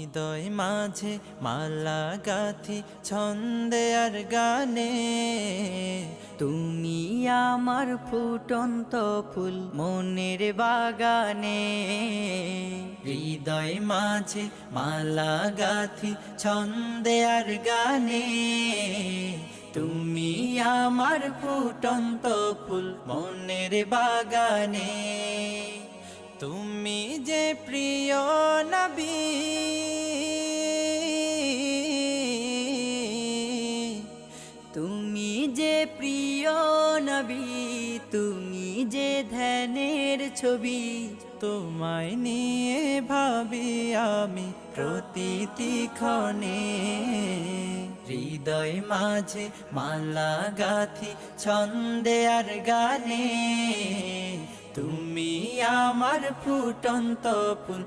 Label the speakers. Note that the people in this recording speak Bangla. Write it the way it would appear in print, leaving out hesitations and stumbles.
Speaker 1: হৃদয় মাঝে মালা গাথি ছন্দে আর গানে,
Speaker 2: তুমি আমার ফুটন্ত ফুল মনের বাগানে।
Speaker 1: হৃদয় মাঝে মালা গাথি ছন্দে আর গানে, তুমি আমার ফুটন্ত ফুল মনের বাগানে। তুমি যে প্রিয় নবী,
Speaker 2: তুমি যে প্রিয় নবী, তুমি যে ধ্যানের ছবি।
Speaker 1: তোমায় নিয়ে ভাবি আমি প্রতিটি ক্ষণে। হৃদয় মাঝে মালা গাথি ছন্দে আর গানে, তুমি আমার ফুটন্ত ফুল